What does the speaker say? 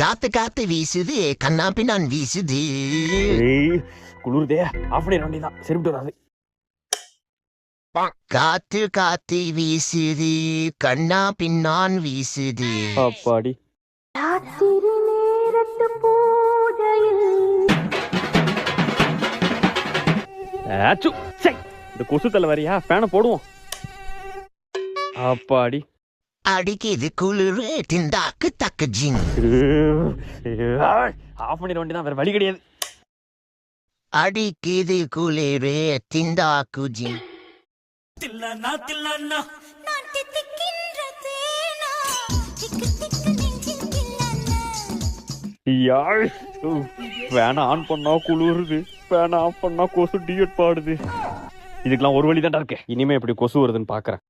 காத்து காத்து வீசுது கண்ணா பின்னான் வீசுது. குளிர்தே ஆஃப் பண்ணிட வேண்டியதான், சரிவிட்டு வராது. காத்து காத்து வீசுது கண்ணா பின்னான் வீசுது. அப்பாடி இந்த கொசு தலை வரியா, ஃபேனை போடுவோம். அப்பாடி அடிக்குது குளிர் திண்டாக்கு தக்கு ஜிங். ஆஃப் பண்ணிட வேண்டியதான், வேற வழி கிடையாது. அடிக்குது குளிர் திண்டாக்கு ஜிங். ஃபேனை ஆன் பண்ணா குளிருது, ஃபேனை ஆஃப் பண்ணா கொசு டியட் பாடுது. இதுக்கெல்லாம் ஒரு வழி தான்டா இருக்கு. இனிமே எப்படி கொசு வருதுன்னு பாக்குறேன்.